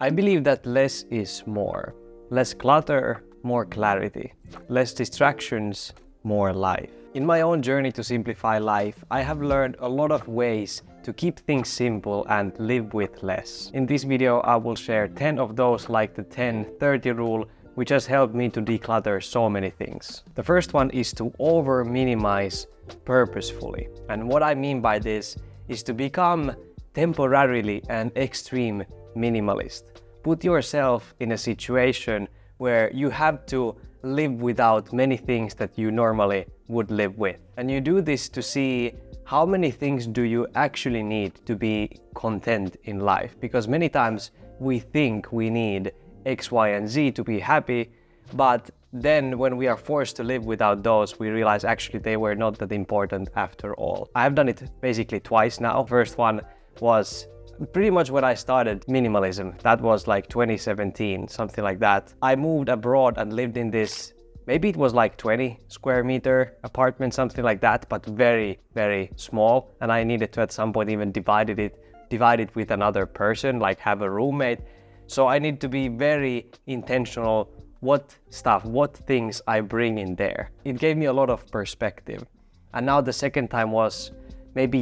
I believe that less is more. Less clutter, more clarity. Less distractions, more life. In my own journey to simplify life, I have learned a lot of ways to keep things simple and live with less. In this video, I will share 10 of those, like the 10-30 rule, which has helped me to declutter so many things. The first one is to over-minimize purposefully. And what I mean by this is to become temporarily an extreme minimalist. Put yourself in a situation where you have to live without many things that you normally would live with. And you do this to see how many things do you actually need to be content in life. Because many times we think we need X, Y, and Z to be happy, but then when we are forced to live without those, we realize actually they were not that important after all. I have done it basically twice now. First one was pretty much when I started minimalism. That was like 2017, something like that. I moved abroad and lived in this, maybe it was like 20 square meter apartment, something like that, but very, very small. And I needed to at some point even divide it with another person, like have a roommate. So I need to be very intentional what things I bring in there. It gave me a lot of perspective. And now the second time was maybe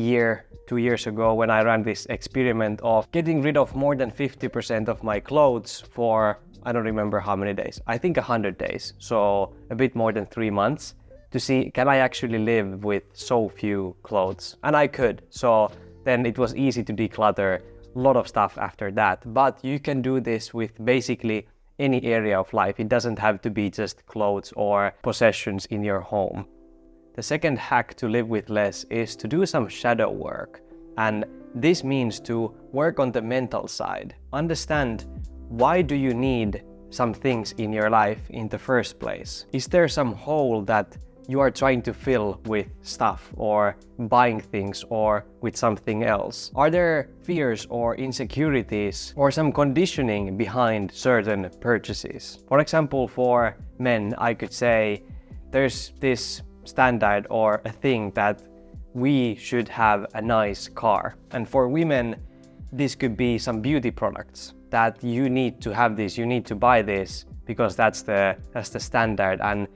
2 years ago, when I ran this experiment of getting rid of more than 50% of my clothes for, I don't remember how many days, I think 100 days, so a bit more than 3 months, to see can I actually live with so few clothes. And I could, so then it was easy to declutter a lot of stuff after that. But you can do this with basically any area of life. It doesn't have to be just clothes or possessions in your home. The second hack to live with less is to do some shadow work. And this means to work on the mental side. Understand, why do you need some things in your life in the first place? Is there some hole that you are trying to fill with stuff or buying things or with something else? Are there fears or insecurities or some conditioning behind certain purchases? For example, for men, I could say there's this standard or a thing that we should have a nice car. And for women, this could be some beauty products that you need to have this, you need to buy this because that's the standard, and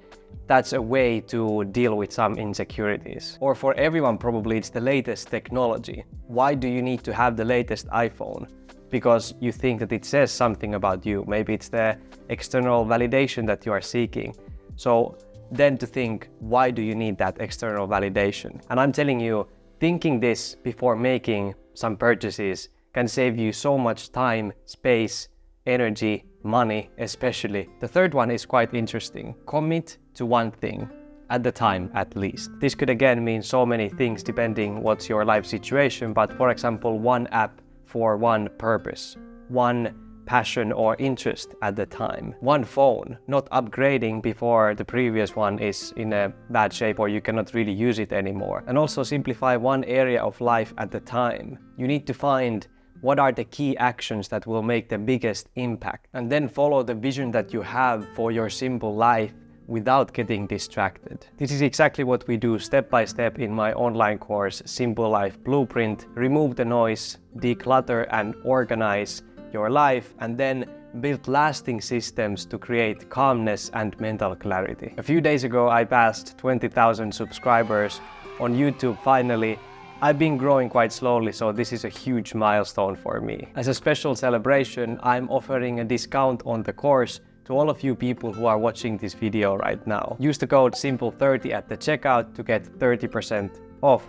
that's a way to deal with some insecurities. Or for everyone, probably it's the latest technology. Why do you need to have the latest iPhone? Because you think that it says something about you. Maybe it's the external validation that you are seeking. So then to think, why do you need that external validation? And I'm telling you, thinking this before making some purchases can save you so much time, space, energy, money especially. The third one is quite interesting. Commit to one thing at the time, at least. This could again mean so many things depending what's your life situation, but for example, one app for one purpose, one passion or interest at the time, one phone, not upgrading before the previous one is in a bad shape or you cannot really use it anymore. And also simplify one area of life at the time. You need to find what are the key actions that will make the biggest impact, and then follow the vision that you have for your simple life without getting distracted. This is exactly what we do step by step in my online course, Simple Life Blueprint. Remove the noise, declutter and organize your life, and then build lasting systems to create calmness and mental clarity. A few days ago, I passed 20,000 subscribers on YouTube finally. I've been growing quite slowly, so this is a huge milestone for me. As a special celebration, I'm offering a discount on the course to all of you people who are watching this video right now. Use the code SIMPLE30 at the checkout to get 30% off.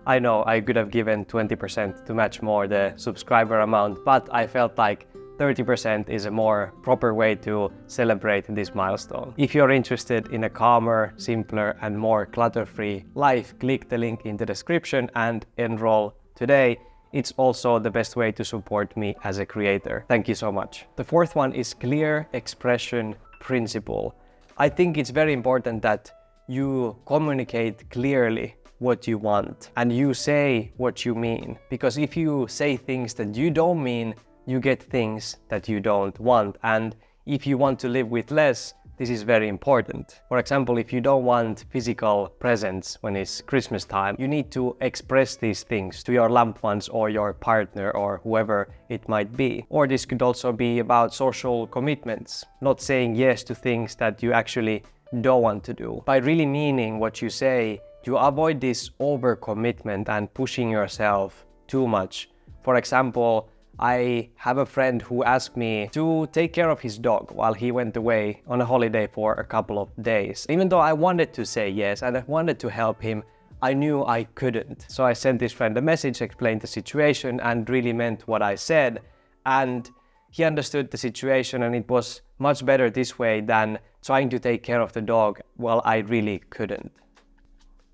I know I could have given 20% to match more the subscriber amount, but I felt like 30% is a more proper way to celebrate this milestone. If you're interested in a calmer, simpler and more clutter-free life, click the link in the description and enroll today. It's also the best way to support me as a creator. Thank you so much. The fourth one is clear expression principle. I think it's very important that you communicate clearly what you want and you say what you mean. Because if you say things that you don't mean, you get things that you don't want. And if you want to live with less, this is very important. For example, if you don't want physical presents when it's Christmas time, you need to express these things to your loved ones or your partner or whoever it might be. Or this could also be about social commitments, not saying yes to things that you actually don't want to do. By really meaning what you say, you avoid this overcommitment and pushing yourself too much. For example, I have a friend who asked me to take care of his dog while he went away on a holiday for a couple of days. Even though I wanted to say yes and I wanted to help him, I knew I couldn't. So I sent this friend a message, explained the situation and really meant what I said. And he understood the situation, and it was much better this way than trying to take care of the dog while I really couldn't.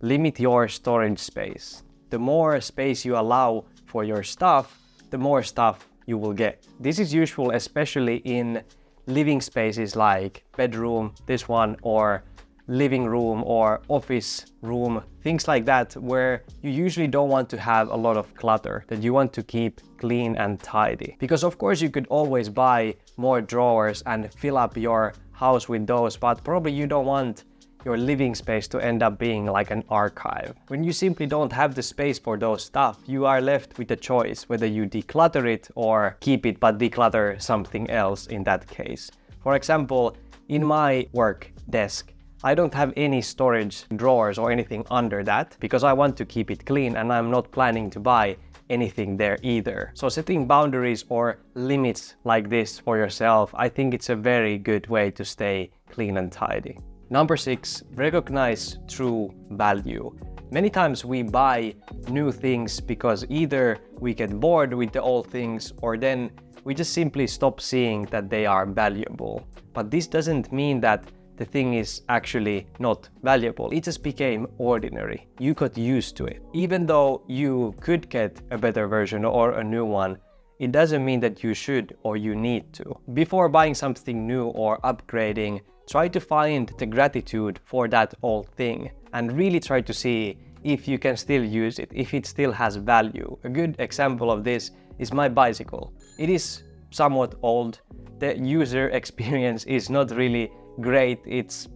Limit your storage space. The more space you allow for your stuff, the more stuff you will get. This is useful especially in living spaces like bedroom, this one, or living room or office room, things like that, where you usually don't want to have a lot of clutter, that you want to keep clean and tidy. Because of course you could always buy more drawers and fill up your house with those, but probably you don't want your living space to end up being like an archive. When you simply don't have the space for those stuff, you are left with a choice whether you declutter it or keep it but declutter something else in that case. For example, in my work desk, I don't have any storage drawers or anything under that because I want to keep it clean and I'm not planning to buy anything there either. So setting boundaries or limits like this for yourself, I think it's a very good way to stay clean and tidy. Number 6, recognize true value. Many times we buy new things because either we get bored with the old things or then we just simply stop seeing that they are valuable. But this doesn't mean that the thing is actually not valuable. It just became ordinary. You got used to it. Even though you could get a better version or a new one, it doesn't mean that you should or you need to. Before buying something new or upgrading, try to find the gratitude for that old thing and really try to see if you can still use it, if it still has value. A good example of this is my bicycle. It is somewhat old. The user experience is not really great. It's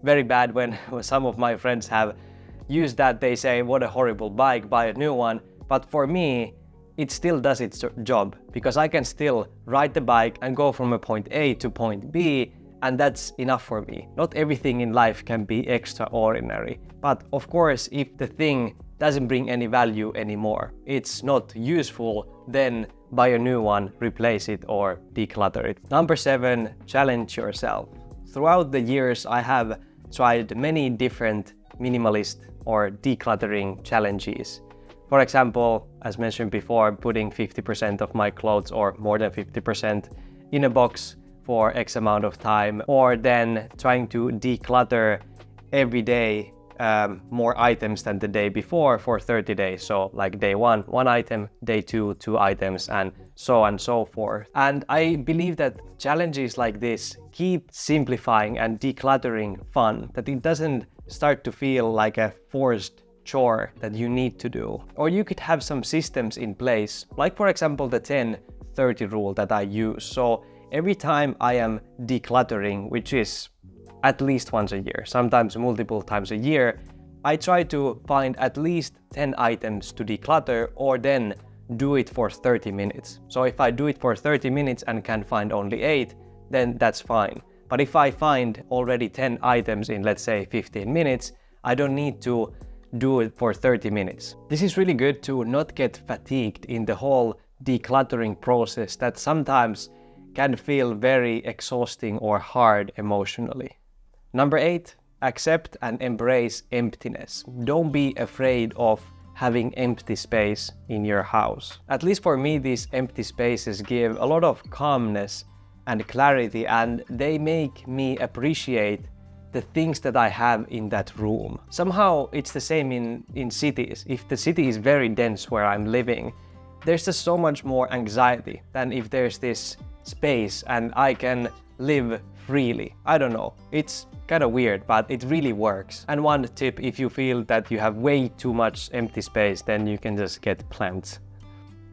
very bad when some of my friends have used that. They say, what a horrible bike, buy a new one. But for me, it still does its job because I can still ride the bike and go from a point A to point B, and that's enough for me. Not everything in life can be extraordinary. But of course, if the thing doesn't bring any value anymore, it's not useful, then buy a new one, replace it or declutter it. Number 7, challenge yourself. Throughout the years, I have tried many different minimalist or decluttering challenges. For example, as mentioned before, putting 50% of my clothes or more than 50% in a box for X amount of time, or then trying to declutter every day more items than the day before for 30 days. So like day 1, 1 item, day 2, 2 items, and so on and so forth. And I believe that challenges like this keep simplifying and decluttering fun, that it doesn't start to feel like a forced chore that you need to do. Or you could have some systems in place, like for example the 10-30 rule that I use. So every time I am decluttering, which is at least once a year, sometimes multiple times a year, I try to find at least 10 items to declutter or then do it for 30 minutes. So if I do it for 30 minutes and can find only 8, then that's fine. But if I find already 10 items in, let's say, 15 minutes, I don't need to do it for 30 minutes. This is really good to not get fatigued in the whole decluttering process that sometimes can feel very exhausting or hard emotionally. Number 8, accept and embrace emptiness. Don't be afraid of having empty space in your house. At least for me, these empty spaces give a lot of calmness and clarity, and they make me appreciate the things that I have in that room. Somehow it's the same in cities. If the city is very dense where I'm living, there's just so much more anxiety than if there's this space and I can live freely. I don't know, it's kind of weird, but it really works. And one tip, if you feel that you have way too much empty space, then you can just get plants.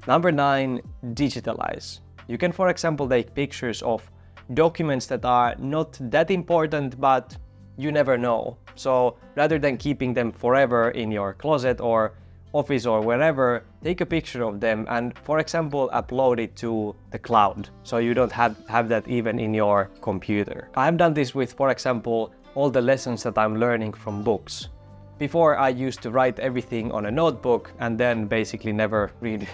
Number 9, digitalize. You can, for example, take pictures of documents that are not that important, but you never know. So rather than keeping them forever in your closet or office or wherever, take a picture of them and, for example, upload it to the cloud, so you don't have that even in your computer. I've done this with, for example, all the lessons that I'm learning from books. Before, I used to write everything on a notebook and then basically never read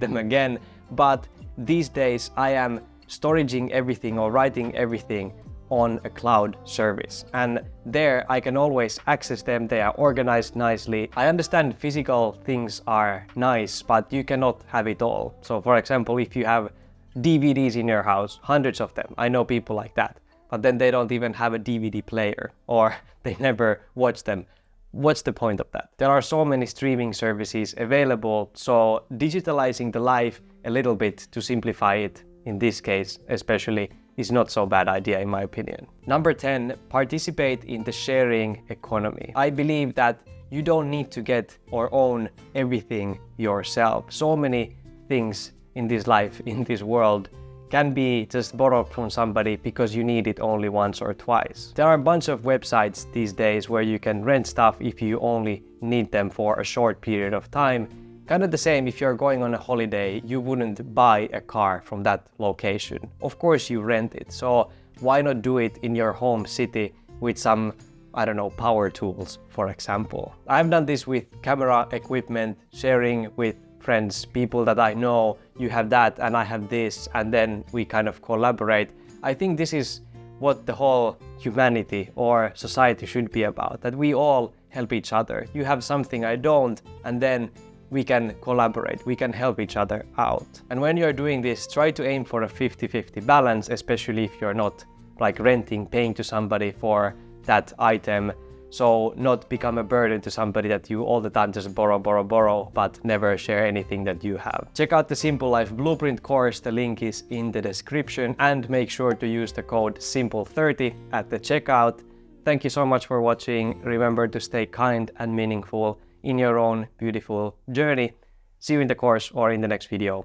them again. But these days I am storaging everything or writing everything on a cloud service, and there I can always access them. They are organized nicely. I understand physical things are nice, but you cannot have it all. So for example, if you have DVDs in your house, hundreds of them, I know people like that, but then they don't even have a DVD player or they never watch them. What's the point of that? There are so many streaming services available, so digitalizing the life a little bit to simplify it, in this case especially, is not so bad idea in my opinion. Number 10, participate in the sharing economy. I believe that you don't need to get or own everything yourself. So many things in this life, in this world, can be just borrowed from somebody because you need it only once or twice. There are a bunch of websites these days where you can rent stuff if you only need them for a short period of time. Kind of the same if you're going on a holiday, you wouldn't buy a car from that location. Of course you rent it, so why not do it in your home city with some, I don't know, power tools, for example. I've done this with camera equipment, sharing with friends, people that I know. You have that and I have this, and then we kind of collaborate. I think this is what the whole humanity or society should be about, that we all help each other. You have something I don't, and then we can collaborate, we can help each other out. And when you're doing this, try to aim for a 50-50 balance, especially if you're not like renting, paying to somebody for that item. So not become a burden to somebody that you all the time just borrow, but never share anything that you have. Check out the Simple Life Blueprint course, the link is in the description, and make sure to use the code SIMPLE30 at the checkout. Thank you so much for watching. Remember to stay kind and meaningful in your own beautiful journey. See you in the course or in the next video.